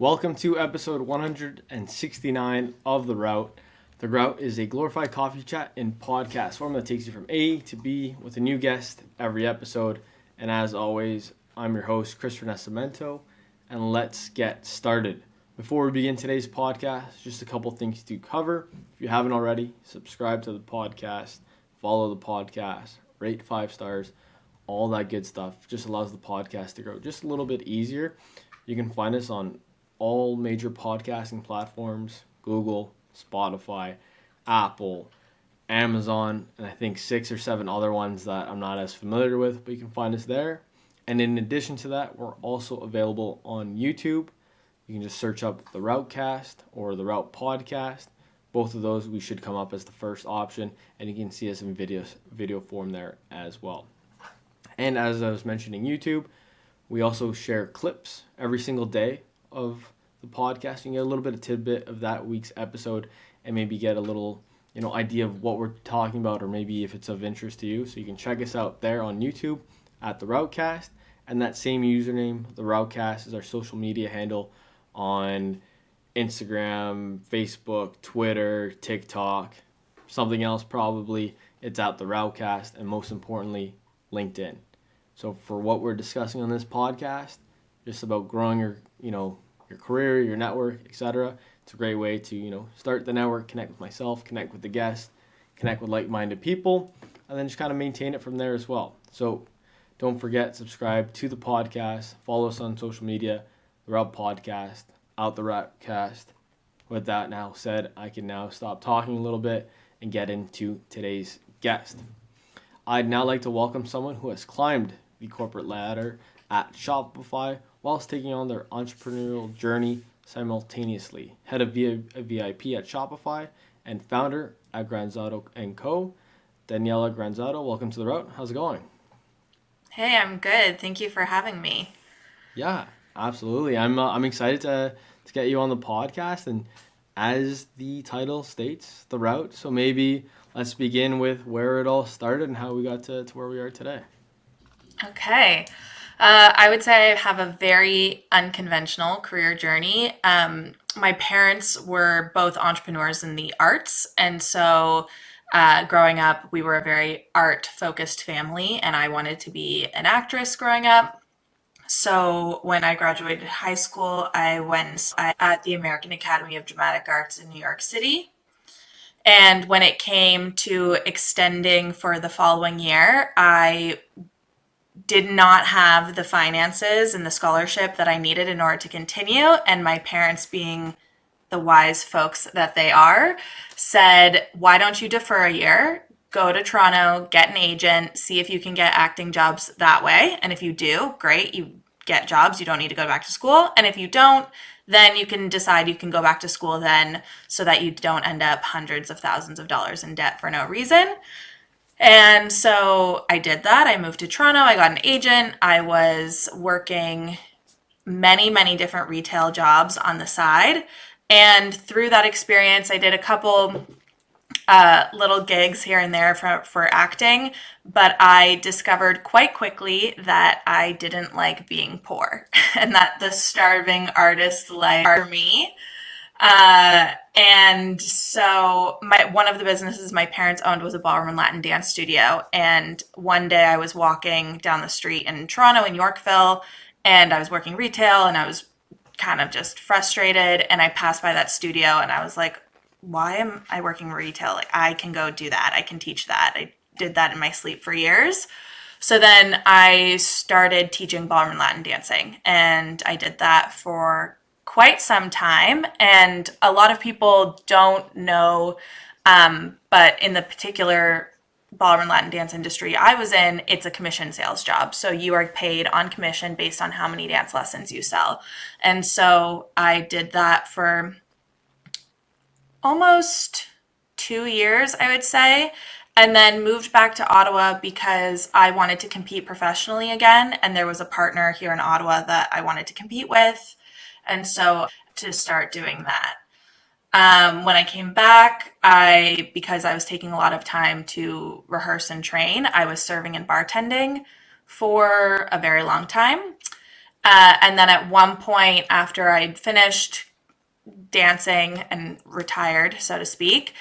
welcome to episode 169 of The Route. The Route is a glorified coffee chat in podcast form that takes you from A to B with a new guest every episode. And as always, I'm your host, Christopher Nascimento, and let's get started. Before we begin today's podcast, just a couple things to cover. If you haven't already, subscribe to the podcast, follow the podcast, rate 5 stars, all that good stuff. Just allows the podcast to grow just a little bit easier. You can find us on all major podcasting platforms: Google, Spotify, Apple, Amazon, and I think 6 or 7 other ones that I'm not as familiar with, but you can find us there. And in addition to that, we're also available on YouTube. You can just search up the Routecast or the Route Podcast. Both of those we should come up as the first option, and you can see us in video form there as well. And as I was mentioning YouTube, we also share clips every single day of the podcast. You can get a little bit of tidbit of that week's episode and maybe get a little, idea of what we're talking about, or maybe if it's of interest to you. So you can check us out there on YouTube at the Routecast, and that same username, the Routecast, is our social media handle on Instagram, Facebook, Twitter, TikTok, something else probably. It's at the Routecast, and most importantly, LinkedIn. So for what we're discussing on this podcast, just about growing your career, your network, etc. It's a great way to, start the network, connect with myself, connect with the guests, connect with like-minded people, and then just kind of maintain it from there as well. So don't forget, subscribe to the podcast, follow us on social media, the Route Podcast, out the Routecast. With that now said, I can now stop talking a little bit and get into today's guest. I'd now like to welcome someone who has climbed the corporate ladder at Shopify whilst taking on their entrepreneurial journey simultaneously. Head of VIP at Shopify and founder at Granzotto & Co., Daniella Granzotto. Welcome to The Route. How's it going? Hey, I'm good. Thank you for having me. Yeah, absolutely. I'm excited to get you on the podcast, and as the title states, The Route. So maybe let's begin with where it all started and how we got to where we are today. Okay. I would say I have a very unconventional career journey. My parents were both entrepreneurs in the arts, and so growing up, we were a very art-focused family, and I wanted to be an actress growing up. So when I graduated high school, I went at the American Academy of Dramatic Arts in New York City. And when it came to extending for the following year, I did not have the finances and the scholarship that I needed in order to continue. And my parents, being the wise folks that they are, said, why don't you defer a year, go to Toronto, get an agent, see if you can get acting jobs that way. And if you do, great, you get jobs, you don't need to go back to school. And if you don't, then you can decide you can go back to school then, so that you don't end up hundreds of thousands of dollars in debt for no reason. And so I did that. I moved to Toronto. I got an agent. I was working many, many different retail jobs on the side. And through that experience, I did a couple little gigs here and there for acting. But I discovered quite quickly that I didn't like being poor and that the starving artist life for me. And so one of the businesses my parents owned was a ballroom and Latin dance studio. And one day I was walking down the street in Toronto, in Yorkville, and I was working retail, and I was kind of just frustrated. And I passed by that studio and I was like, why am I working retail? Like, I can go do that. I can teach that. I did that in my sleep for years. So then I started teaching ballroom and Latin dancing, and I did that for quite some time. And a lot of people don't know, but in the particular ballroom and Latin dance industry I was in, it's a commission sales job. So you are paid on commission based on how many dance lessons you sell. And so I did that for almost 2 years, I would say, and then moved back to Ottawa because I wanted to compete professionally again. And there was a partner here in Ottawa that I wanted to compete with. And so to start doing that. When I came back, because I was taking a lot of time to rehearse and train, I was serving and bartending for a very long time. And then at one point, after I'd finished dancing and retired, so to speak,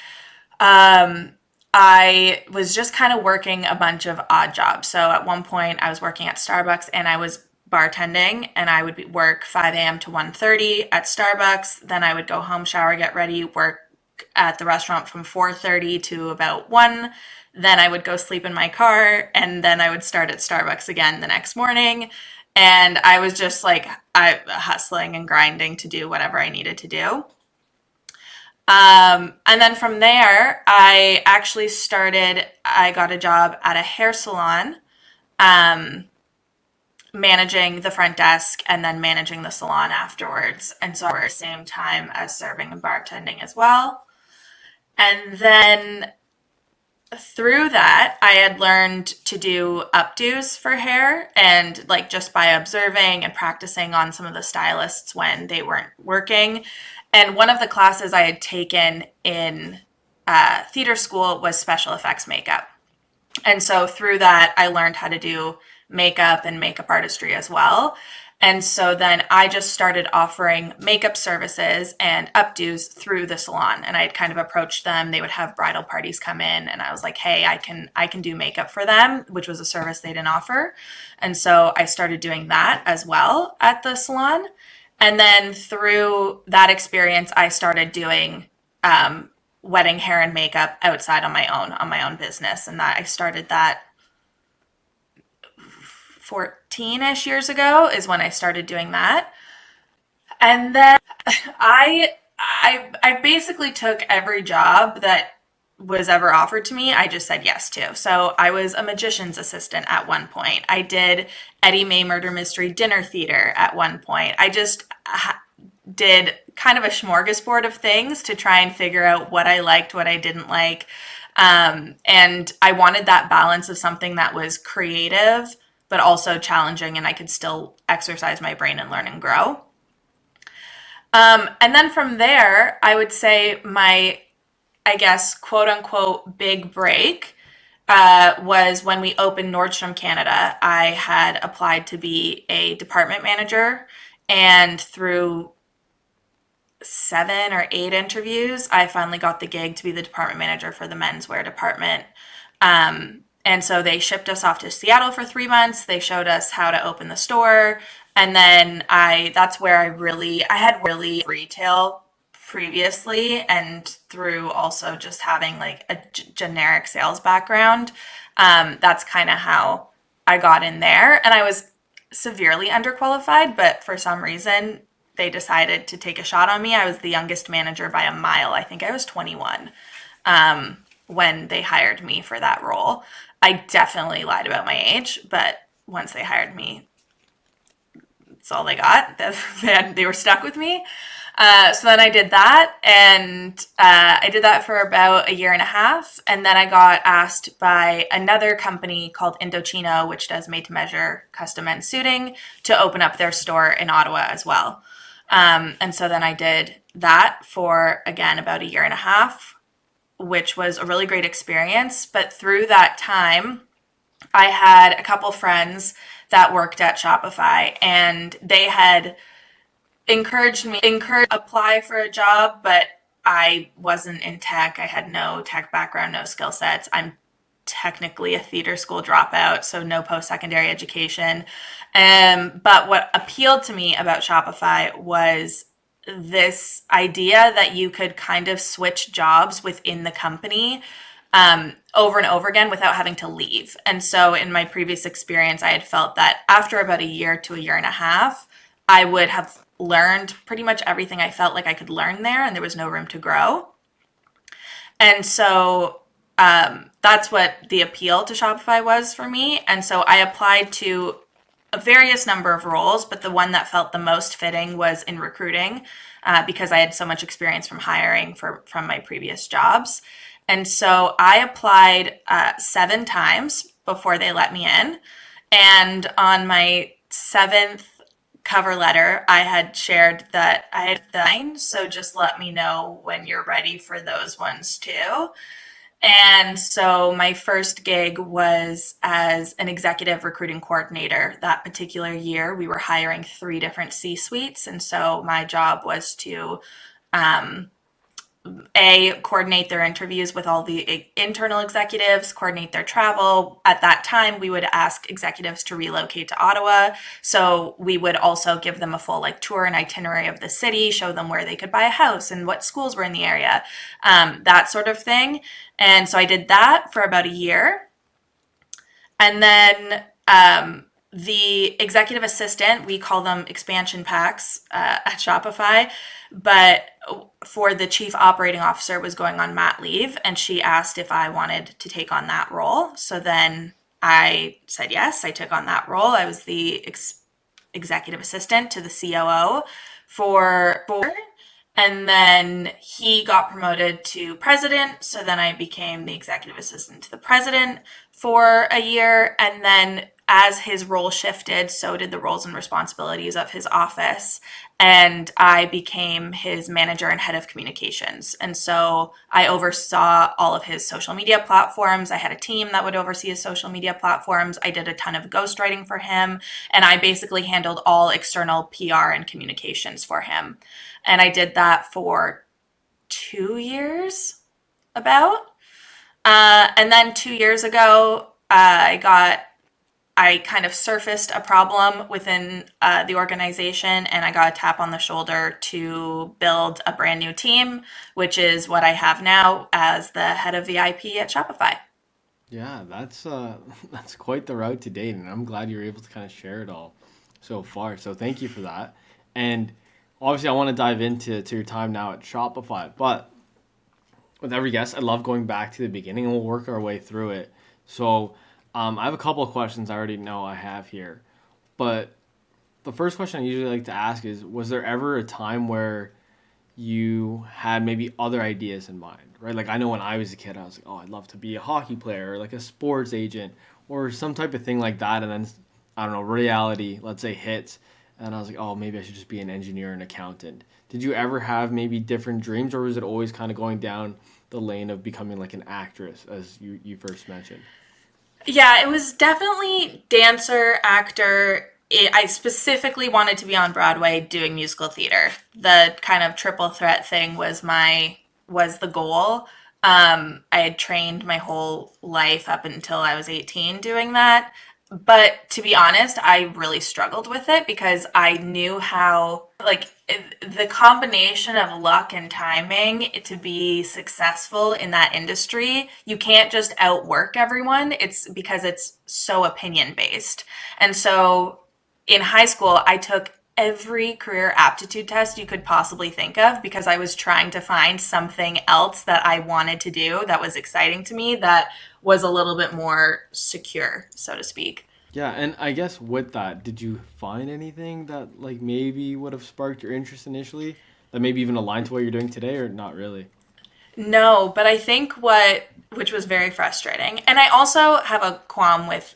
I was just kind of working a bunch of odd jobs. So at one point, I was working at Starbucks and I was bartending, and I would work 5 a.m. to 1:30 at Starbucks. Then I would go home, shower, get ready, work at the restaurant from 4:30 to about 1. Then I would go sleep in my car, and then I would start at Starbucks again the next morning. And I was just like hustling and grinding to do whatever I needed to do. And then from there, I got a job at a hair salon, um, managing the front desk and then managing the salon afterwards. And so at the same time as serving and bartending as well. And then through that, I had learned to do updos for hair, and like just by observing and practicing on some of the stylists when they weren't working. And one of the classes I had taken in theater school was special effects makeup. And so through that, I learned how to do makeup and makeup artistry as well. And so then I just started offering makeup services and updos through the salon. And I'd kind of approached them. They would have bridal parties come in, and I was like, hey, I can do makeup for them, which was a service they didn't offer. And so I started doing that as well at the salon. And then through that experience, I started doing wedding hair and makeup outside on my own business. And that I started that 14-ish years ago is when I started doing that. And then I basically took every job that was ever offered to me. I just said yes to. So I was a magician's assistant at one point. I did Eddie May Murder Mystery Dinner Theater at one point. I just did kind of a smorgasbord of things to try and figure out what I liked, what I didn't like. And I wanted that balance of something that was creative, but also challenging, and I could still exercise my brain and learn and grow. And then from there, I would say my, I guess, quote unquote, big break was when we opened Nordstrom Canada. I had applied to be a department manager, and through 7 or 8 interviews, I finally got the gig to be the department manager for the menswear department. And so they shipped us off to Seattle for 3 months. They showed us how to open the store. And then that's where I had really retail previously, and through also just having like a generic sales background. That's kind of how I got in there. And I was severely underqualified, but for some reason, they decided to take a shot on me. I was the youngest manager by a mile. I think I was 21 when they hired me for that role. I definitely lied about my age, but once they hired me, that's all they got. They were stuck with me. So then I did that, and I did that for about a year and a half. And then I got asked by another company called Indochino, which does made to measure custom men's suiting, to open up their store in Ottawa as well. And so then I did that for, again, about a year and a half, which was a really great experience. But through that time, I had a couple friends that worked at Shopify, and they had encouraged apply for a job, but I wasn't in tech. I had no tech background, no skill sets. I'm technically a theater school dropout, so no post-secondary education. But what appealed to me about Shopify was this idea that you could kind of switch jobs within the company over and over again without having to leave. And so in my previous experience, I had felt that after about a year to a year and a half, I would have learned pretty much everything I felt like I could learn there, and there was no room to grow. And so that's what the appeal to Shopify was for me. And so I applied to a various number of roles, but the one that felt the most fitting was in recruiting, because I had so much experience from hiring from my previous jobs. And so I applied 7 times before they let me in. And on my 7th cover letter, I had shared that I had 9. So just let me know when you're ready for those ones too. And so my first gig was as an executive recruiting coordinator. That particular year, we were hiring three different C suites. And so my job was to um, coordinate their interviews with all the internal executives, coordinate their travel. At that time, we would ask executives to relocate to Ottawa. So we would also give them a full like tour and itinerary of the city, show them where they could buy a house and what schools were in the area, that sort of thing. And so I did that for about a year. And then the executive assistant, we call them expansion packs at Shopify, but for the chief operating officer was going on mat leave, and she asked if I wanted to take on that role. So then I said yes. I took on that role. I was the executive assistant to the COO for and then he got promoted to president. So then I became the executive assistant to the president for a year. And then as his role shifted, so did the roles and responsibilities of his office. And I became his manager and head of communications. And so I oversaw all of his social media platforms. I had a team that would oversee his social media platforms. I did a ton of ghostwriting for him. And I basically handled all external PR and communications for him. And I did that for 2 years, about. And then 2 years ago, I kind of surfaced a problem within the organization, and I got a tap on the shoulder to build a brand new team, which is what I have now as the head of the IP at Shopify. Yeah, that's quite the route to date, and I'm glad you're able to kind of share it all so far. So thank you for that. And obviously, I want to dive into your time now at Shopify, but with every guest, I love going back to the beginning, and we'll work our way through it. So I have a couple of questions I already know I have here, but the first question I usually like to ask is: was there ever a time where you had maybe other ideas in mind, right? Like I know when I was a kid, I was like, oh, I'd love to be a hockey player or like a sports agent or some type of thing like that. And then I don't know, reality, let's say hits, and I was like, oh, maybe I should just be an engineer and accountant. Did you ever have maybe different dreams, or was it always kind of going down the lane of becoming like an actress, as you first mentioned? Yeah, it was definitely dancer, actor. I specifically wanted to be on Broadway doing musical theater. The kind of triple threat thing was the goal. I had trained my whole life up until I was 18 doing that. But to be honest, I really struggled with it because I knew how, like, the combination of luck and timing to be successful in that industry, you can't just outwork everyone. It's because it's so opinion based. And so in high school, I took every career aptitude test you could possibly think of because I was trying to find something else that I wanted to do that was exciting to me, that was a little bit more secure, so to speak. Yeah, and I guess with that, did you find anything that like maybe would have sparked your interest initially, that maybe even aligned to what you're doing today, or not really? No, but I think which was very frustrating. And I also have a qualm with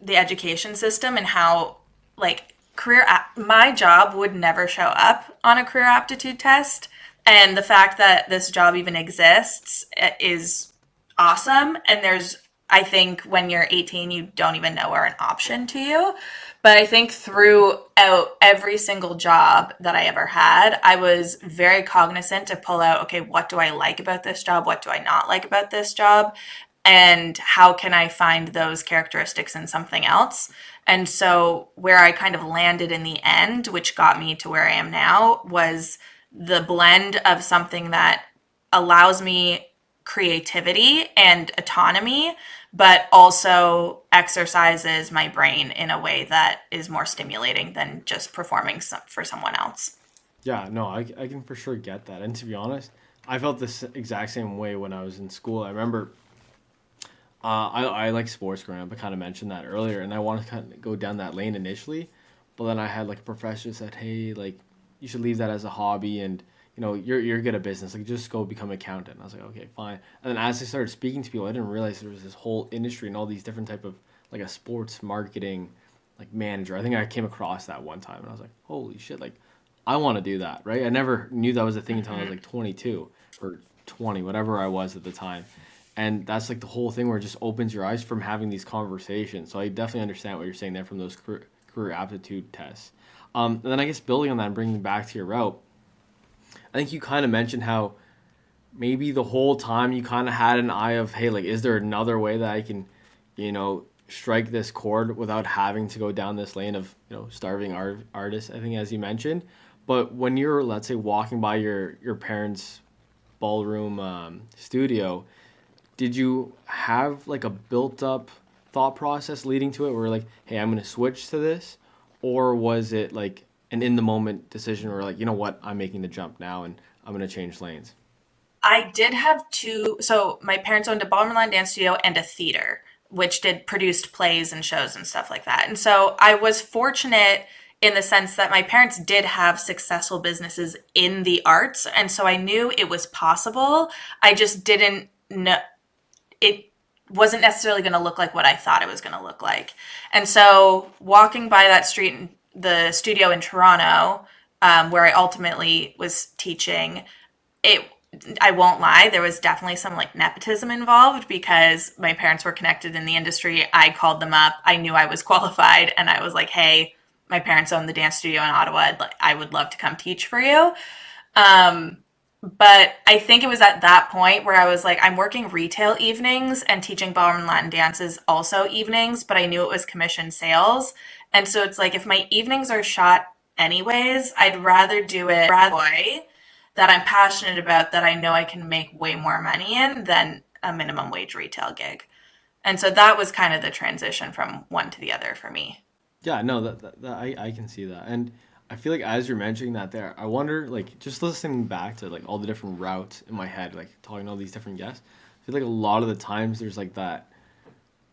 the education system and how, like, my job would never show up on a career aptitude test. And the fact that this job even exists is awesome. And I think when you're 18, you don't even know we're an option to you. But I think throughout every single job that I ever had, I was very cognizant to pull out, okay, what do I like about this job? What do I not like about this job? And how can I find those characteristics in something else? And so, where I kind of landed in the end, which got me to where I am now, was the blend of something that allows me creativity and autonomy, but also exercises my brain in a way that is more stimulating than just performing for someone else. Yeah, no, I can for sure get that. And to be honest, I felt this exact same way when I was in school. I remember I like sports growing up. I kind of mentioned that earlier, and I wanted to kind of go down that lane initially, but then I had like a professor who said, "Hey, like you should leave that as a hobby, and you're good at business. Like just go become an accountant." I was like, "Okay, fine." And then as I started speaking to people, I didn't realize there was this whole industry and all these different type of like a sports marketing like manager. I think I came across that one time, and I was like, "Holy shit!" Like I want to do that, right? I never knew that was a thing until I was Mm-hmm. like 22 or 20, whatever I was at the time. And that's like the whole thing where it just opens your eyes from having these conversations. So I definitely understand what you're saying there from those career aptitude tests. And then I guess building on that and bringing back to your route, I think you kind of mentioned how maybe the whole time you kind of had an eye of, hey, like, is there another way that I can, strike this chord without having to go down this lane of, starving artists, I think, as you mentioned. But when you're, let's say, walking by your parents' ballroom studio, did you have like a built up thought process leading to it where like, hey, I'm going to switch to this? Or was it like an in the moment decision where like, you know what, I'm making the jump now and I'm going to change lanes? I did have two. So my parents owned a ballroom and line dance studio and a theater, which did produced plays and shows and stuff like that. And so I was fortunate in the sense that my parents did have successful businesses in the arts. And so I knew it was possible. I just didn't know it wasn't necessarily going to look like what I thought it was going to look like. And so walking by that street, the studio in Toronto, where I ultimately was teaching, it I won't lie, there was definitely some like nepotism involved because my parents were connected in the industry. I called them up. I knew I was qualified and I was like, "Hey, my parents own the dance studio in Ottawa. I would love to come teach for you." Um, but I think it was at that point where I was like, I'm working retail evenings and teaching ballroom and Latin dances also evenings, but I knew it was commission sales. And so it's like, if my evenings are shot anyways, I'd rather do it way that I'm passionate about that I know I can make way more money in than a minimum wage retail gig. And so that was kind of the transition from one to the other for me. Yeah, no, that I can see that. And I feel like as you're mentioning that there, I wonder, like, just listening back to, like, all the different routes in my head, like, talking to all these different guests, I feel like a lot of the times there's, like, that,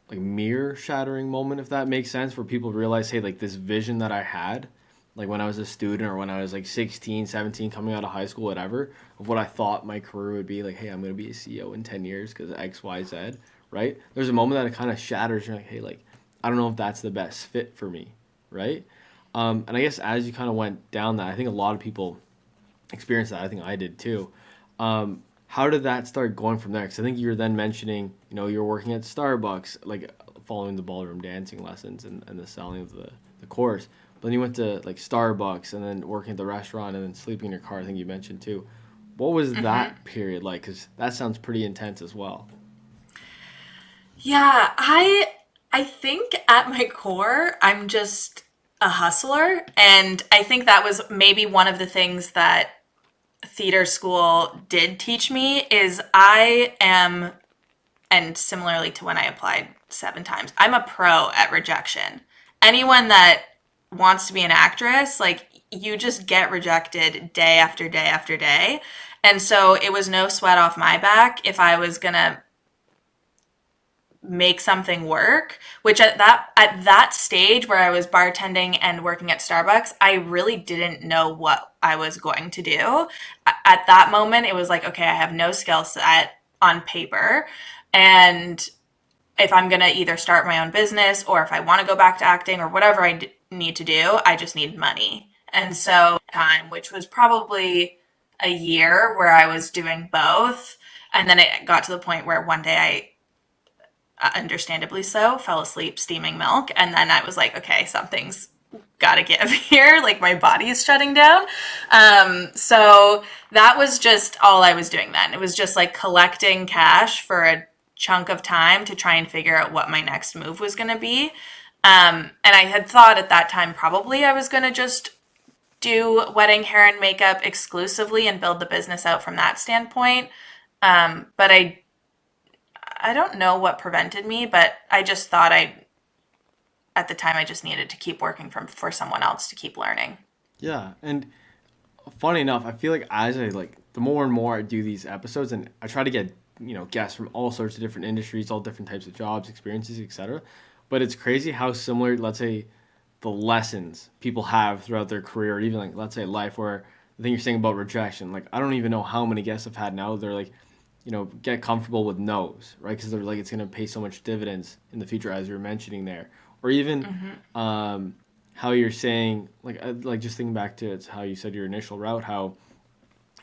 like, mirror shattering moment, if that makes sense, where people realize, hey, like, this vision that I had, like, when I was a student or when I was, like, 16, 17, coming out of high school, whatever, of what I thought my career would be, like, hey, I'm going to be a CEO in 10 years because X, Y, Z, right? There's a moment that it kind of shatters. You're like, hey, like, I don't know if that's the best fit for me, right? And I guess as you kind of went down that, I think a lot of people experienced that. I think I did too. How did that start going from there? Because I think you were then mentioning, you're working at Starbucks, like following the ballroom dancing lessons and the selling of the course. But then you went to like Starbucks and then working at the restaurant and then sleeping in your car, I think you mentioned too. What was Mm-hmm. that period like? Because that sounds pretty intense as well. Yeah, I think at my core, I'm just a hustler, and I think that was maybe one of the things that theater school did teach me is I am, and similarly to when I applied 7 times, I'm a pro at rejection. Anyone that wants to be an actress, like you just get rejected day after day after day. And so it was no sweat off my back if I was gonna make something work, which at that stage where I was bartending and working at Starbucks, I really didn't know what I was going to do. At that moment it was like, okay, I have no skill set on paper, and if I'm going to either start my own business or if I want to go back to acting or whatever need to do, I just need money. And so time, which was probably a year where I was doing both, and then it got to the point where one day I understandably so, fell asleep steaming milk. And then I was like, okay, something's got to give here. Like my body is shutting down. So that was just all I was doing then. It was just like collecting cash for a chunk of time to try and figure out what my next move was going to be. And I had thought at that time probably I was going to just do wedding hair and makeup exclusively and build the business out from that standpoint. But I don't know what prevented me, but I just thought at the time I just needed to keep working for someone else to keep learning. Yeah, and funny enough, I feel like as I like the more and more I do these episodes, and I try to get guests from all sorts of different industries, all different types of jobs, experiences, etc. But it's crazy how similar, let's say, the lessons people have throughout their career, or even like let's say life. Where the thing you're saying about rejection, like I don't even know how many guests I've had now. They're like, get comfortable with no's, right? Because they're like it's gonna pay so much dividends in the future, as you were mentioning there, or even Mm-hmm. how you're saying like just thinking back to how you said your initial route, how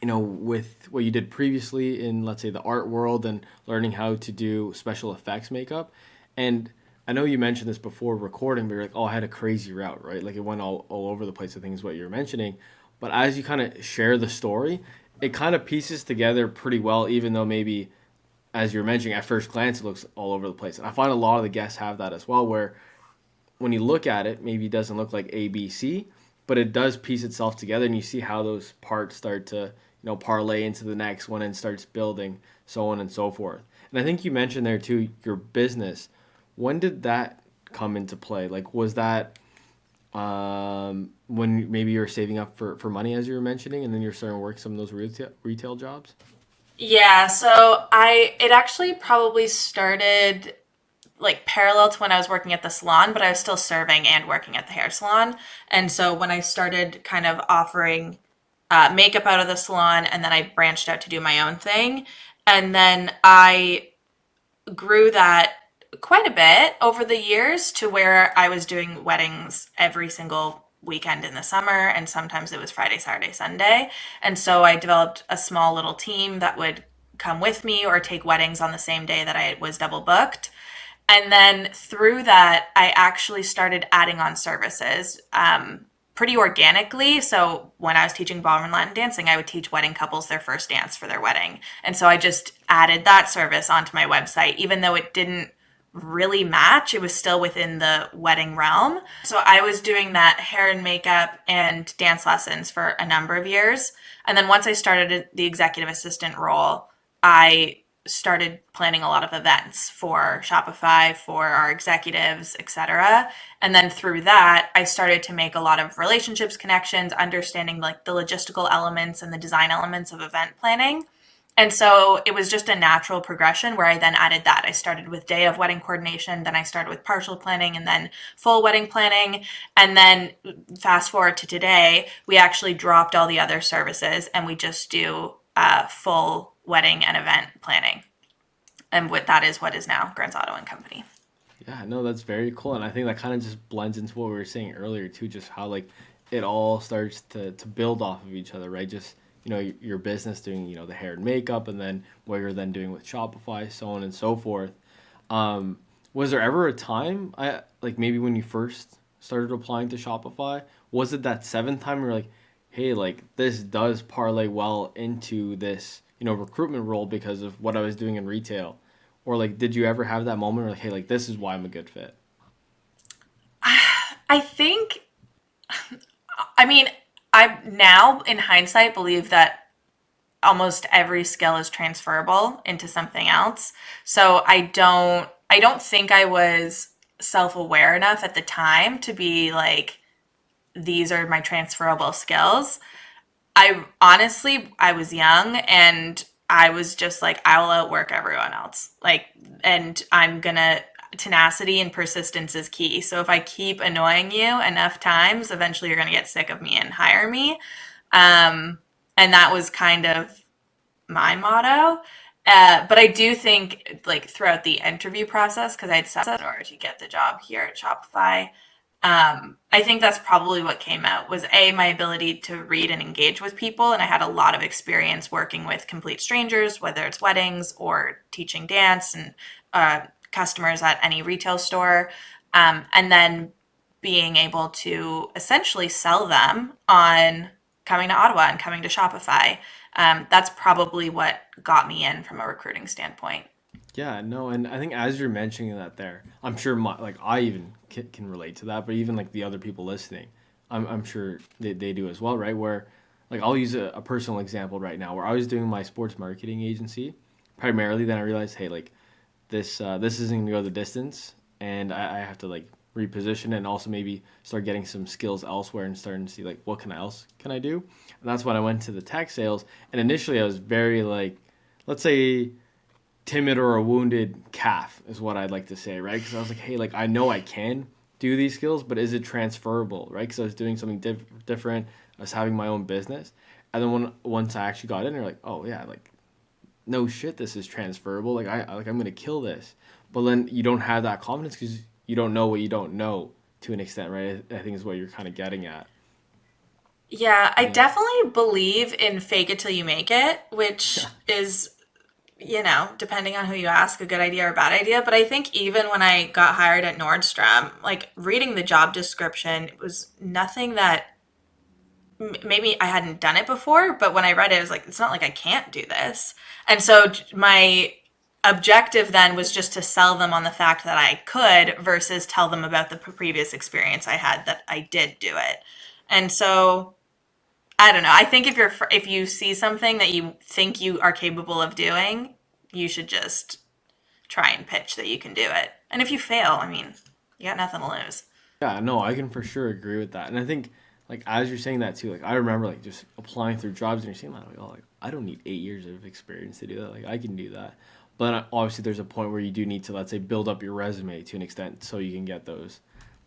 with what you did previously in, let's say, the art world and learning how to do special effects makeup. And I know you mentioned this before recording, but you're like, oh, I had a crazy route, right? Like it went all over the place, I think is what you're mentioning. But as you kind of share the story, it kind of pieces together pretty well, even though maybe, as you're mentioning, at first glance, it looks all over the place. And I find a lot of the guests have that as well, where when you look at it, maybe it doesn't look like ABC, but it does piece itself together, and you see how those parts start to, parlay into the next one and starts building, so on and so forth. And I think you mentioned there too your business. When did that come into play? Like, was that when maybe you were saving up for money, as you were mentioning, and then you're starting to work some of those retail jobs? Yeah, so it actually probably started like parallel to when I was working at the salon, but I was still serving and working at the hair salon. And so when I started kind of offering makeup out of the salon, and then I branched out to do my own thing. And then I grew that quite a bit over the years to where I was doing weddings every single weekend in the summer, and sometimes it was Friday, Saturday, Sunday. And so I developed a small little team that would come with me or take weddings on the same day that I was double booked. And then through that, I actually started adding on services pretty organically. So when I was teaching ballroom and Latin dancing, I would teach wedding couples their first dance for their wedding. And so I just added that service onto my website, even though it didn't really match. It was still within the wedding realm. So I was doing that hair and makeup and dance lessons for a number of years. And then once I started the executive assistant role, I started planning a lot of events for Shopify, for our executives, etc. And then through that, I started to make a lot of relationships, connections, understanding like the logistical elements and the design elements of event planning. And so it was just a natural progression where I then added that. I started with day of wedding coordination, then I started with partial planning and then full wedding planning. And then fast forward to today, we actually dropped all the other services and we just do full wedding and event planning. And that is what is now Granzotto and Company. Yeah, no, that's very cool, and I think that kind of just blends into what we were saying earlier too, just how like it all starts to build off of each other, right? Just your business doing the hair and makeup, and then what you're then doing with Shopify, so on and so forth. Was there ever a time, I like maybe when you first started applying to Shopify, was it that seventh time you're like, hey, like this does parlay well into this recruitment role because of what I was doing in retail? Or like, did you ever have that moment where like, hey, like this is why I'm a good fit? I think, I mean, I now in hindsight believe that almost every skill is transferable into something else. So I don't think I was self-aware enough at the time to be like these are my transferable skills. I was young and I was just like, I will outwork everyone else. Like, and I'm gonna, tenacity and persistence is key. So if I keep annoying you enough times, eventually you're gonna get sick of me and hire me. Um, and that was kind of my motto. But I do think, like, throughout the interview process, because I'd set in order to get the job here at Shopify, I think that's probably what came out was my ability to read and engage with people, and I had a lot of experience working with complete strangers, whether it's weddings or teaching dance and customers at any retail store, and then being able to essentially sell them on coming to Ottawa and coming to Shopify. That's probably what got me in from a recruiting standpoint. Yeah, no, and I think as you're mentioning that there, I'm sure like I even can relate to that, but even like the other people listening, I'm sure they do as well, right? Where like I'll use a personal example right now where I was doing my sports marketing agency primarily, then I realized, hey, like this isn't gonna go the distance, and I have to like reposition it and also maybe start getting some skills elsewhere and starting to see like what can I else can I do, and that's when I went to the tech sales. And initially I was very like, let's say timid or a wounded calf is what I'd like to say, right? Because I was like, hey, like I know I can do these skills, but is it transferable, right? Because I was doing something different. I was having my own business, and then once I actually got in, they're like, oh yeah, like no shit, this is transferable. Like I'm gonna kill this. But then you don't have that confidence because you don't know what you don't know to an extent, right? I think is what you're kind of getting at. Yeah, I Yeah. definitely believe in fake it till you make it, which Yeah. is, depending on who you ask, a good idea or a bad idea. But I think even when I got hired at Nordstrom, like reading the job description, it was nothing that maybe I hadn't done it before, but when I read it, I was like, it's not like I can't do this. And so my objective then was just to sell them on the fact that I could versus tell them about the previous experience I had that I did do it. And so I don't know. I think if you see something that you think you are capable of doing, you should just try and pitch that you can do it. And if you fail, I mean, you got nothing to lose. Yeah, no, I can for sure agree with that. And I think like as you're saying that too, like I remember like just applying through jobs and you're seeing that like, oh, like I don't need 8 years of experience to do that. Like I can do that. But obviously there's a point where you do need to, let's say, build up your resume to an extent so you can get those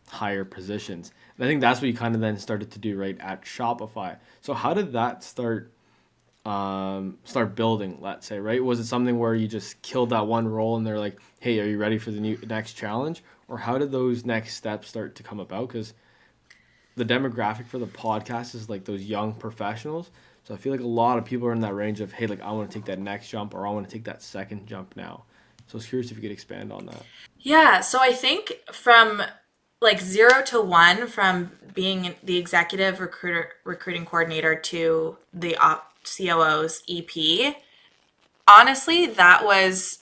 higher positions. And I think that's what you kind of then started to do right at Shopify. So how did that start building, let's say, right? Was it something where you just killed that one role and they're like, hey, are you ready for the next challenge? Or how did those next steps start to come about? Because the demographic for the podcast is like those young professionals. So I feel like a lot of people are in that range of, hey, like I want to take that next jump or I want to take that second jump now. So I was curious if you could expand on that. Yeah, so I think from like 0 to 1, from being the executive recruiting coordinator to the COO's EP, honestly, that was,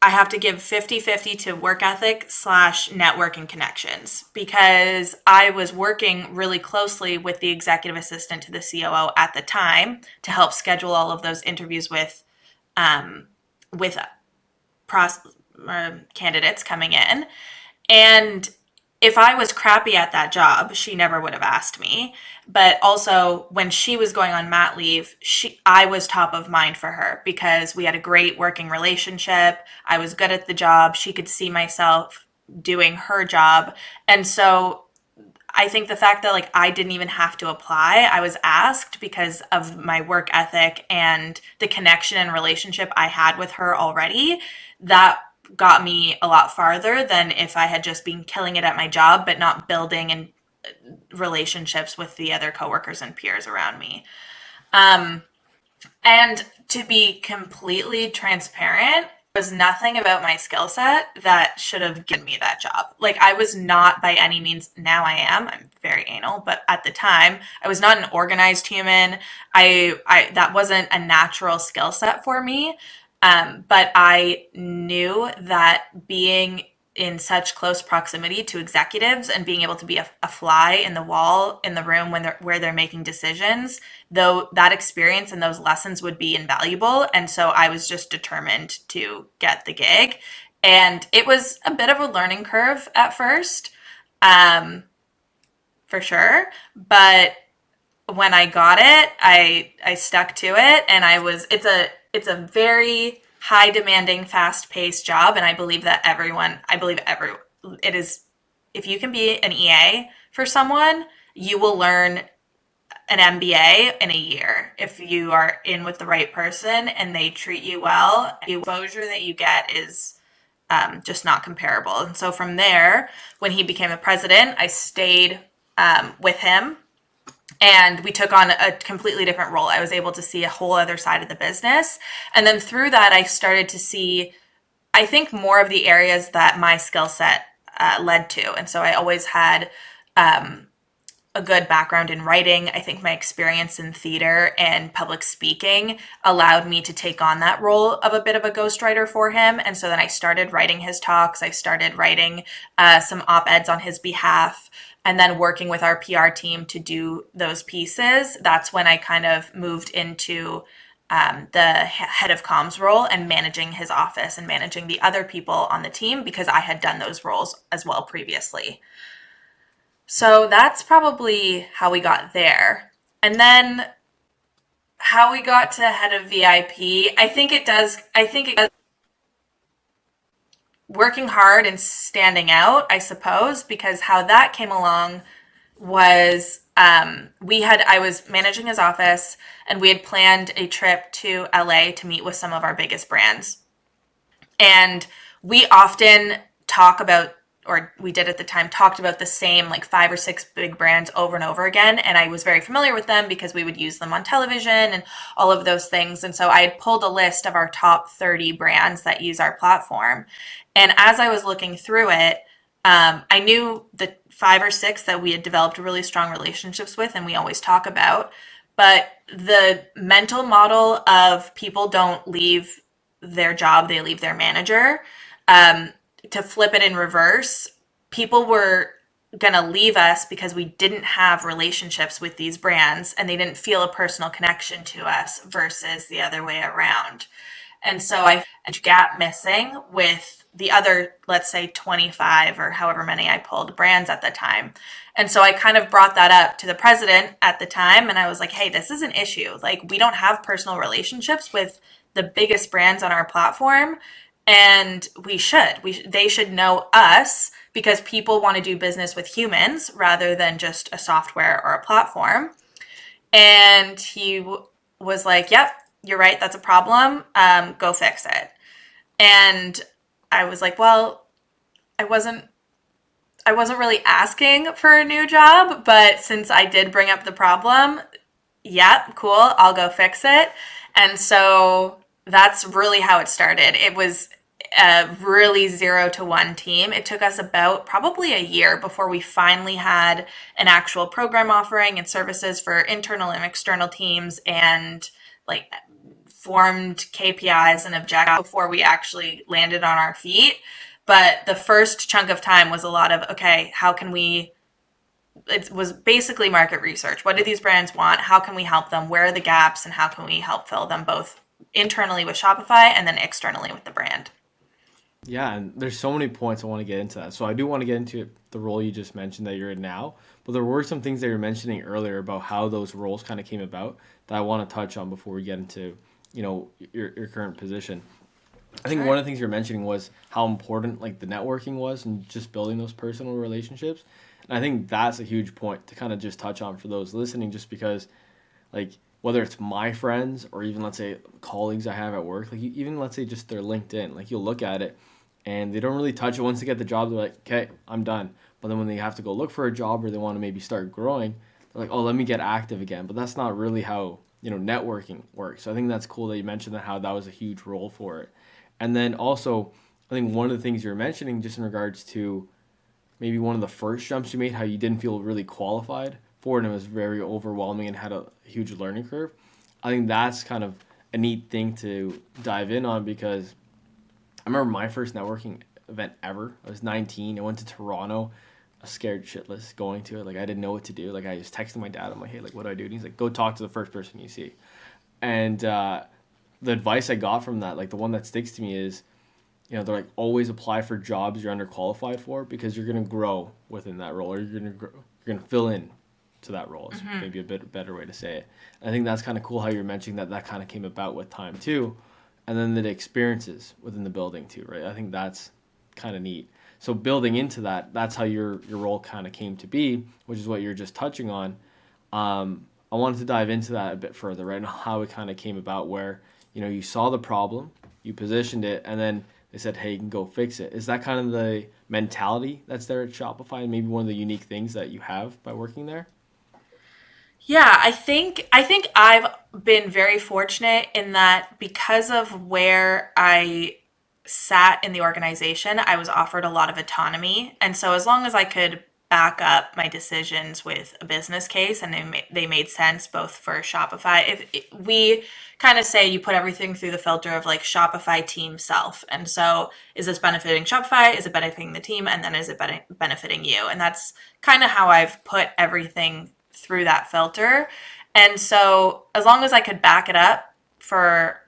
I have to give 50-50 to work ethic slash network and connections because I was working really closely with the executive assistant to the COO at the time to help schedule all of those interviews with pros- candidates coming in. And if I was crappy at that job, she never would have asked me. But also, when she was going on mat leave, I was top of mind for her because we had a great working relationship. I was good at the job. She could see myself doing her job. And so I think the fact that like I didn't even have to apply, I was asked because of my work ethic and the connection and relationship I had with her already, that got me a lot farther than if I had just been killing it at my job but not building and relationships with the other coworkers and peers around me. Um, and to be completely transparent, was nothing about my skill set that should have given me that job. Like I was not by any means, now I am. I'm very anal, but at the time, I was not an organized human. I that wasn't a natural skill set for me. But I knew that being in such close proximity to executives and being able to be a fly in the wall in the room when where they're making decisions, though that experience and those lessons would be invaluable. And so I was just determined to get the gig. And it was a bit of a learning curve at first, um, for sure. But when I got it, I stuck to it, and it's a very high demanding, fast paced job, and I believe every it is. If you can be an EA for someone, you will learn an MBA in a year if you are in with the right person and they treat you well. The exposure that you get is just not comparable. And so from there, when he became the president, I stayed with him and we took on a completely different role. I was able to see a whole other side of the business. And then through that, I started to see, I think, more of the areas that my skill set led to. And so I always had a good background in writing. I think my experience in theater and public speaking allowed me to take on that role of a bit of a ghostwriter for him. And so then I started writing his talks. I started writing some op-eds on his behalf, and then working with our PR team to do those pieces. That's when I kind of moved into the head of comms role and managing his office and managing the other people on the team because I had done those roles as well previously. So that's probably how we got there. And then how we got to head of VIP, I think it does working hard and standing out, I suppose, because how that came along was I was managing his office and we had planned a trip to LA to meet with some of our biggest brands. And we often talk about or we did at the time, talked about the same like 5 or 6 big brands over and over again. And I was very familiar with them because we would use them on television and all of those things. And so I had pulled a list of our top 30 brands that use our platform. And as I was looking through it, I knew the 5 or 6 that we had developed really strong relationships with and we always talk about. But the mental model of people don't leave their job, they leave their manager. To flip it in reverse, people were going to leave us because we didn't have relationships with these brands and they didn't feel a personal connection to us versus the other way around. And so I had a gap missing with the other, let's say 25 or however many I pulled brands at the time. And so I kind of brought that up to the president at the time. And I was like, hey, this is an issue. Like, we don't have personal relationships with the biggest brands on our platform. And they should know us because people want to do business with humans rather than just a software or a platform. And he was like, yep, you're right. That's a problem. Go fix it. And I was like, well, I wasn't really asking for a new job, but since I did bring up the problem, yeah, cool, I'll go fix it. And so that's really how it started. It was a really 0 to 1 team. It took us about probably a year before we finally had an actual program offering and services for internal and external teams and like formed KPIs and objectives before we actually landed on our feet. But the first chunk of time was a lot of, okay, how can we, it was basically market research. What do these brands want? How can we help them? Where are the gaps? And how can we help fill them both internally with Shopify and then externally with the brand? Yeah, and there's so many points I want to get into that. So I do want to get into the role you just mentioned that you're in now, but there were some things that you were mentioning earlier about how those roles kind of came about that I want to touch on before we get into, your current position. I think Sure. one of the things you're mentioning was how important like the networking was and just building those personal relationships. And I think that's a huge point to kind of just touch on for those listening, just because like whether it's my friends or even let's say colleagues I have at work, like even let's say just their LinkedIn, like you'll look at it and they don't really touch it once they get the job. They're like, okay, I'm done. But then when they have to go look for a job or they want to maybe start growing, they're like, oh, let me get active again. But that's not really how networking works. So I think that's cool that you mentioned that how that was a huge role for it. And then also, I think one of the things you were mentioning just in regards to maybe one of the first jumps you made, how you didn't feel really qualified for it and it was very overwhelming and had a huge learning curve. I think that's kind of a neat thing to dive in on because I remember my first networking event ever. I was 19. I went to Toronto. I was scared shitless going to it. Like I didn't know what to do. Like I was texting my dad. I'm like, hey, like what do I do? And he's like, go talk to the first person you see. And the advice I got from that, like the one that sticks to me is, they're like always apply for jobs you're underqualified for because you're gonna grow within that role or you're gonna fill in to that role. Is maybe a bit better way to say it. I think that's kind of cool how you're mentioning that kind of came about with time too, and then the experiences within the building too, right? I think that's kind of neat. So building into that, that's how your role kind of came to be, which is what you're just touching on. I wanted to dive into that a bit further, right? And how it kind of came about where, you saw the problem, you positioned it, and then they said, hey, you can go fix it. Is that kind of the mentality that's there at Shopify and maybe one of the unique things that you have by working there? Yeah, I think I've been very fortunate in that because of where I sat in the organization, I was offered a lot of autonomy. And so as long as I could back up my decisions with a business case and they made sense both for Shopify, if we kind of say you put everything through the filter of like Shopify team self. And so is this benefiting Shopify? Is it benefiting the team? And then is it benefiting you? And that's kind of how I've put everything through that filter. And so as long as I could back it up for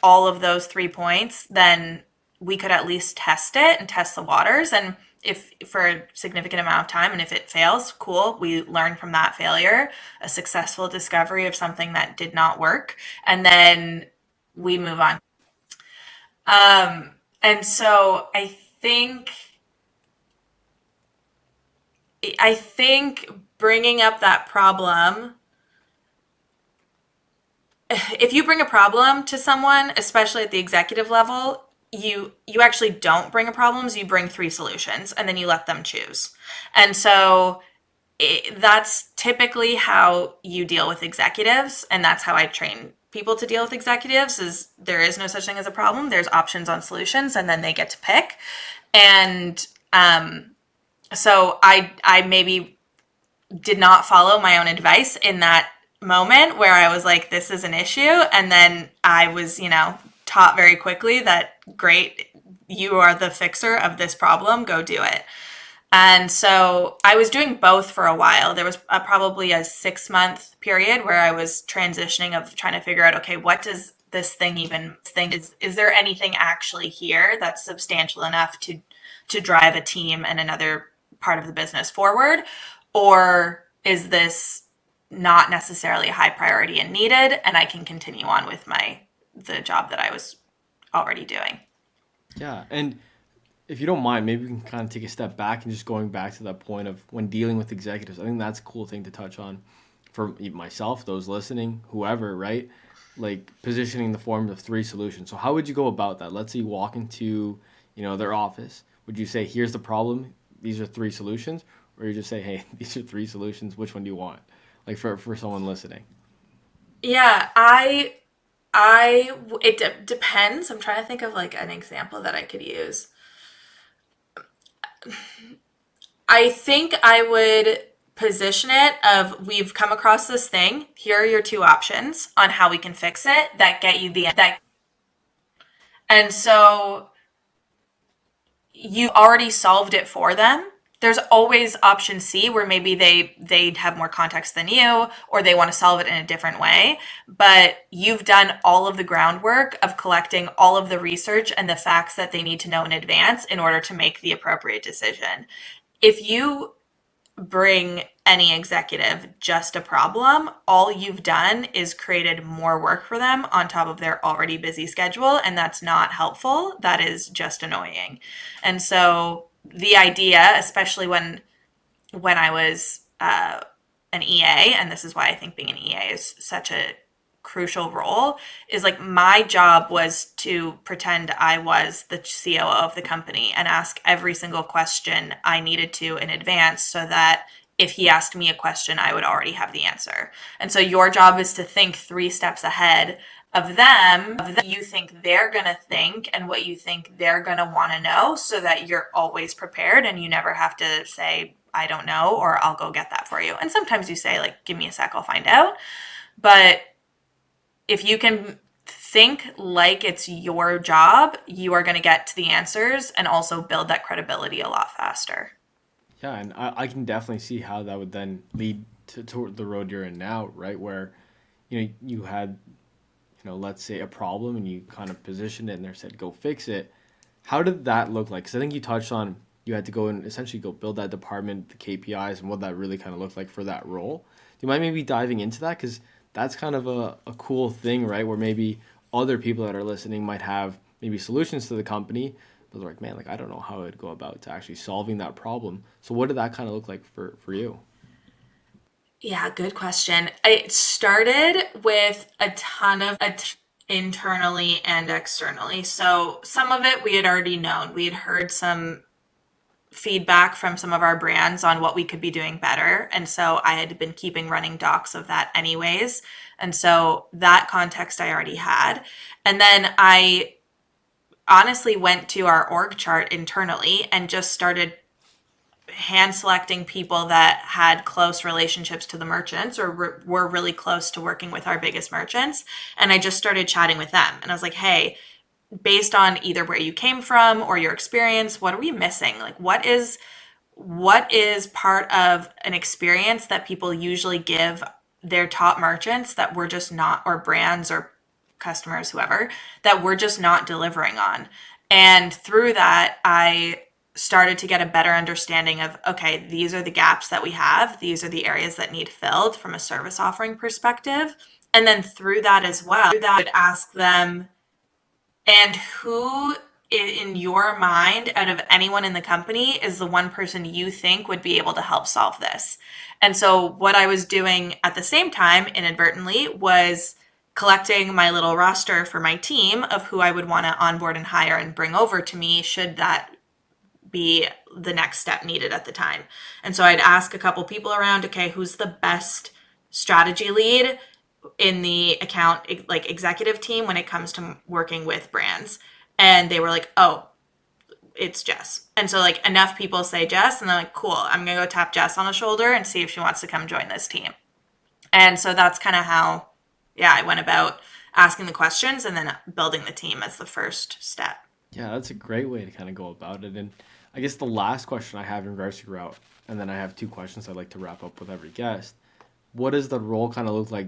all of those 3 points, then we could at least test it and test the waters. And if for a significant amount of time, and if it fails, cool, we learn from that failure, a successful discovery of something that did not work, and then we move on. And so I think bringing up that problem, if you bring a problem to someone, especially at the executive level, you actually don't bring a problem, you bring three solutions and then you let them choose. And so that's typically how you deal with executives, and that's how I train people to deal with executives. Is there is no such thing as a problem, there's options on solutions, and then they get to pick. And so I maybe did not follow my own advice in that moment where I was like, this is an issue. And then I was, taught very quickly that, great, you are the fixer of this problem, go do it. And so I was doing both for a while. There was probably a 6-month period where I was transitioning of trying to figure out, okay, what does this thing even think? Is there anything actually here that's substantial enough to drive a team and another part of the business forward? Or is this not necessarily a high priority and needed, and I can continue on with the job that I was already doing? Yeah, and if you don't mind, maybe we can kind of take a step back and just going back to that point of when dealing with executives. I think that's a cool thing to touch on for myself, those listening, whoever, right? Like positioning the form of three solutions. So how would you go about that? Let's say you walk into, their office. Would you say, here's the problem, these are three solutions? Or you just say, hey, these are three solutions, which one do you want? Like for someone listening. Yeah, depends. I'm trying to think of like an example that I could use. I think I would position it of, we've come across this thing. Here are your two options on how we can fix it that get you that. And so you already solved it for them. There's always option C where maybe they have more context than you, or they want to solve it in a different way. But you've done all of the groundwork of collecting all of the research and the facts that they need to know in advance in order to make the appropriate decision. If you bring any executive just a problem, all you've done is created more work for them on top of their already busy schedule, and that's not helpful. That is just annoying. And so the idea, especially when I was an EA, and this is why I think being an EA is such a crucial role, is like my job was to pretend I was the COO of the company and ask every single question I needed to in advance, so that if he asked me a question, I would already have the answer. And so your job is to think 3 steps ahead of them, you think they're going to think and what you think they're going to want to know, so that you're always prepared and you never have to say, I don't know, or I'll go get that for you. And sometimes you say, like, give me a sec, I'll find out. But if you can think like it's your job, you are going to get to the answers and also build that credibility a lot faster. Yeah, and I can definitely see how that would then lead to the road you're in now, right? Where, you had, let's say a problem and you kind of positioned it and they said, go fix it. How did that look like? Because I think you touched on you had to go and essentially go build that department, the KPIs, and what that really kind of looked like for that role. Do you mind maybe diving into that? Because that's kind of a cool thing, right? Where maybe other people that are listening might have maybe solutions to the company, but they're like, man, like I don't know how I'd go about to actually solving that problem. So what did that kind of look like for you? Yeah, good question. It started with a ton of internally and externally. So some of it we had already known. We had heard some feedback from some of our brands on what we could be doing better. And so I had been keeping running docs of that anyways. And so that context I already had. And then I honestly went to our org chart internally and just started hand selecting people that had close relationships to the merchants, or were really close to working with our biggest merchants. And I just started chatting with them. And I was like, hey, based on either where you came from or your experience, what are we missing? Like, what is part of an experience that people usually give their top merchants that we're just not, or brands or customers, whoever, that we're just not delivering on? And through that, I started to get a better understanding of, okay, these are the gaps that we have. These are the areas that need filled from a service offering perspective. And then through that as well, I would ask them, and who in your mind, out of anyone in the company, is the one person you think would be able to help solve this? And so what I was doing at the same time, inadvertently, was collecting my little roster for my team of who I would want to onboard and hire and bring over to me should that be the next step needed at the time. And so I'd ask a couple people around, okay, who's the best strategy lead in the account like executive team when it comes to working with brands? And they were like, oh, it's Jess. And so like enough people say Jess, and they're like, cool, I'm gonna go tap Jess on the shoulder and see if she wants to come join this team. And so that's kind of how, I went about asking the questions and then building the team as the first step. Yeah, that's a great way to kind of go about it. And I guess the last question I have in regards to your route, and then I have two questions I'd like to wrap up with every guest. What does the role kind of look like,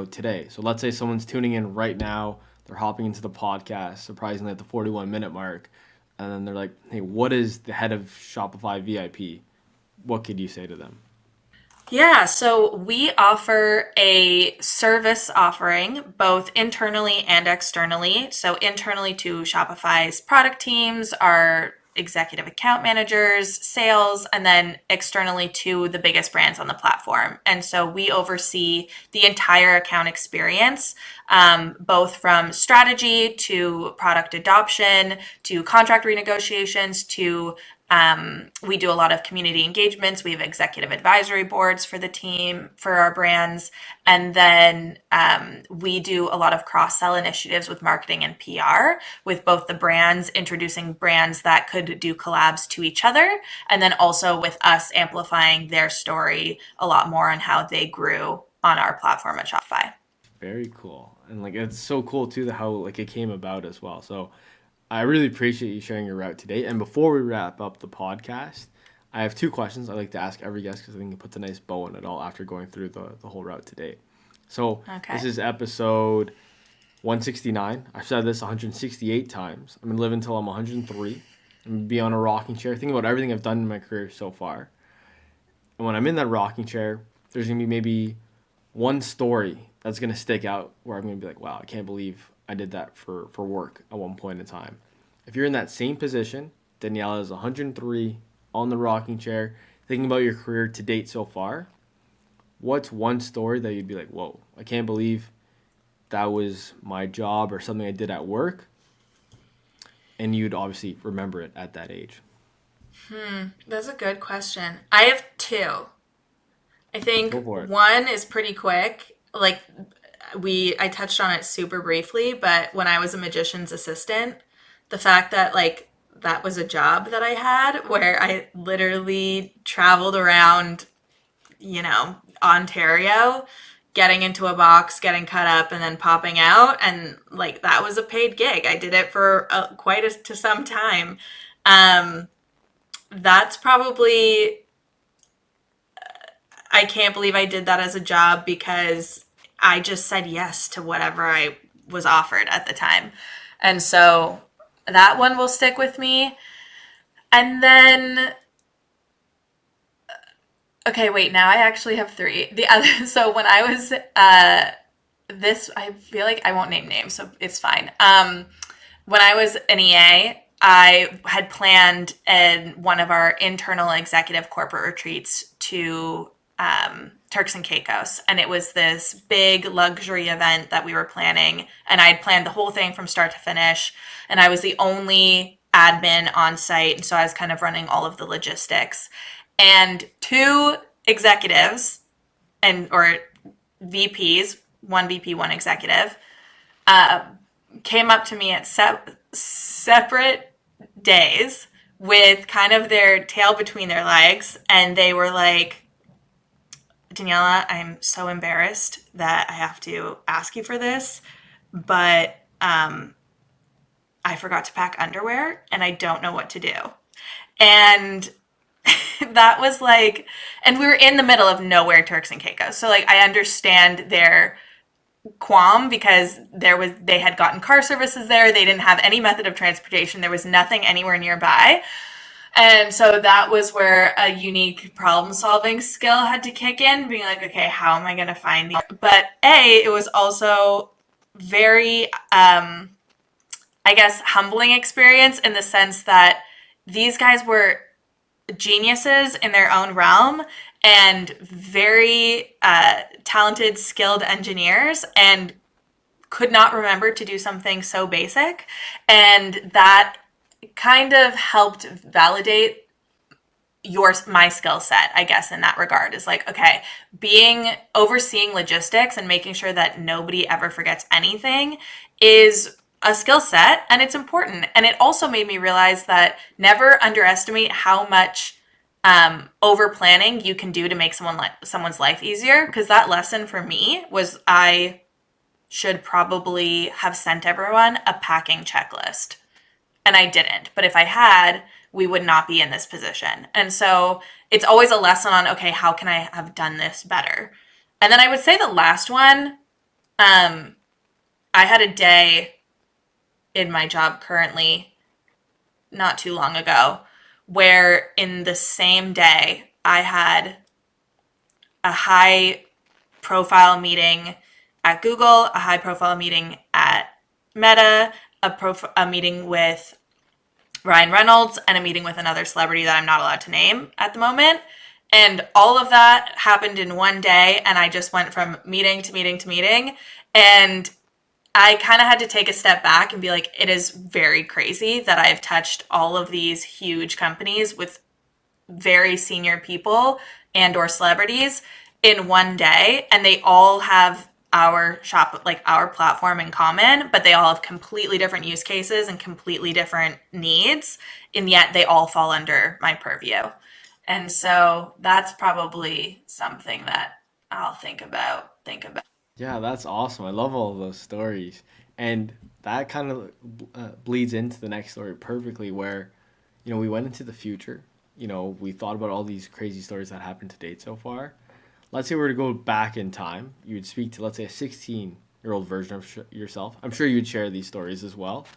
today? So let's say someone's tuning in right now, they're hopping into the podcast, surprisingly at the 41-minute mark, and then they're like, hey, what is the head of Shopify VIP? What could you say to them? Yeah, so we offer a service offering both internally and externally. So internally to Shopify's product teams, our executive account managers, sales, and then externally to the biggest brands on the platform. And so we oversee the entire account experience, both from strategy to product adoption to contract renegotiations to we do a lot of community engagements. We have executive advisory boards for the team, for our brands. And then we do a lot of cross-sell initiatives with marketing and PR with both the brands, introducing brands that could do collabs to each other. And then also with us amplifying their story a lot more on how they grew on our platform at Shopify. Very cool. And like it's so cool too how like it came about as well. So I really appreciate you sharing your route today. And before we wrap up the podcast, I have two questions I like to ask every guest because I think it puts a nice bow on it all after going through the whole route today. So This is episode 169. I've said this 168 times. I'm going to live until I'm 103. I'm going to be on a rocking chair, thinking about everything I've done in my career so far. And when I'm in that rocking chair, there's going to be maybe one story that's going to stick out where I'm going to be like, wow, I can't believe I did that for work at one point in time. If you're in that same position, Daniella is 103 on the rocking chair, thinking about your career to date so far, what's one story that you'd be like, whoa, I can't believe that was my job or something I did at work, and you'd obviously remember it at that age? That's a good question. I have two. I think one is pretty quick. Like I touched on it super briefly, but when I was a magician's assistant, the fact that like that was a job that I had where I literally traveled around, Ontario, getting into a box, getting cut up, and then popping out, and like that was a paid gig. I did it for to some time. That's probably I can't believe I did that as a job because I just said yes to whatever I was offered at the time. And so that one will stick with me. And then, okay, wait, now I actually have three. The other, so when I was, I feel like I won't name names, so it's fine. When I was an EA, I had planned one of our internal executive corporate retreats to Turks and Caicos. And it was this big luxury event that we were planning. And I had planned the whole thing from start to finish. And I was the only admin on site. And so I was kind of running all of the logistics. And two executives or VPs, one VP, one executive, came up to me at separate days with kind of their tail between their legs. And they were like, Daniella, I'm so embarrassed that I have to ask you for this, but I forgot to pack underwear and I don't know what to do. And that was like, and we were in the middle of nowhere, Turks and Caicos. So like, I understand their qualm because they had gotten car services there. They didn't have any method of transportation. There was nothing anywhere nearby. And so that was where a unique problem-solving skill had to kick in, being like, okay, how am I going to find these? But it was also very, I guess, humbling experience in the sense that these guys were geniuses in their own realm and very talented, skilled engineers. And could not remember to do something so basic. And that kind of helped validate my skill set, I guess, in that regard. Is like, okay, being overseeing logistics and making sure that nobody ever forgets anything is a skill set, and it's important. And it also made me realize that never underestimate how much over planning you can do to make someone's life easier. Because that lesson for me was I should probably have sent everyone a packing checklist, and I didn't. But if I had, we would not be in this position. And so it's always a lesson on, okay, how can I have done this better? And then I would say the last one, I had a day in my job currently, not too long ago, where in the same day I had a high profile meeting at Google, a high profile meeting at Meta, a meeting with Ryan Reynolds, and a meeting with another celebrity that I'm not allowed to name at the moment. And all of that happened in one day, and I just went from meeting to meeting to meeting. And I kind of had to take a step back and be like, it is very crazy that I've touched all of these huge companies with very senior people and or celebrities in one day, and they all have our platform in common, but they all have completely different use cases and completely different needs, and yet they all fall under my purview. And so that's probably something that I'll think about. Yeah, that's awesome. I love all of those stories. And that kind of bleeds into the next story perfectly, where, we went into the future. We thought about all these crazy stories that happened to date so far. Let's say we were to go back in time. You would speak to, let's say, a 16-year-old version of yourself. I'm sure you'd share these stories as well.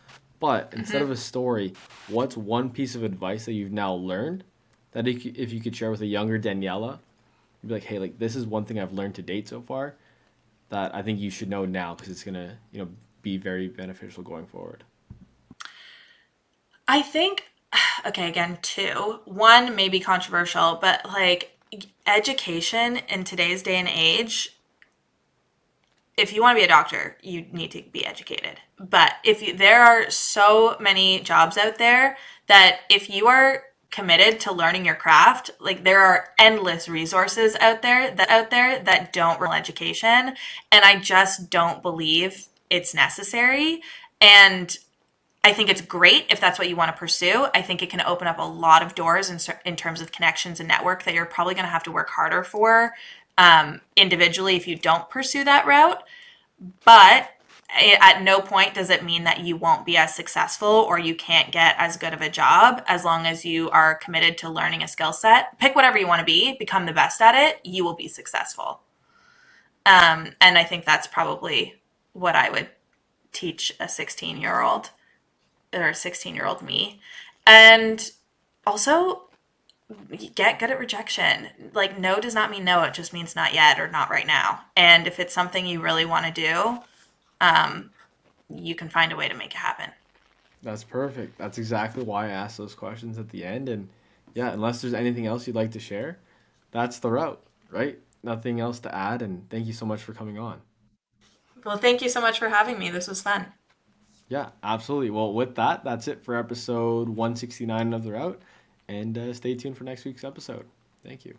But instead of a story, what's one piece of advice that you've now learned that if you could share with a younger Daniela, you'd be like, hey, like, this is one thing I've learned to date so far that I think you should know now because it's gonna, be very beneficial going forward. I think, okay, again, two. One may be controversial, but like education in today's day and age, if you want to be a doctor, you need to be educated. But there are so many jobs out there that if you are committed to learning your craft, like there are endless resources out there that don't require education, and I just don't believe it's necessary. And I think it's great if that's what you want to pursue. I think it can open up a lot of doors in terms of connections and network that you're probably going to have to work harder for individually if you don't pursue that route. But at no point does it mean that you won't be as successful or you can't get as good of a job as long as you are committed to learning a skill set. Pick whatever you want to be, become the best at it, you will be successful. And I think that's probably what I would teach a 16-year-old or 16-year-old me. And also get good at rejection. Like no does not mean no, it just means not yet or not right now. And if it's something you really want to do, you can find a way to make it happen. That's perfect. That's exactly why I asked those questions at the end. And yeah, unless there's anything else you'd like to share, that's the route, right? Nothing else to add. And thank you so much for coming on. Well, thank you so much for having me. This was fun. Yeah, absolutely. Well, with that, that's it for episode 169 of The Route. And stay tuned for next week's episode. Thank you.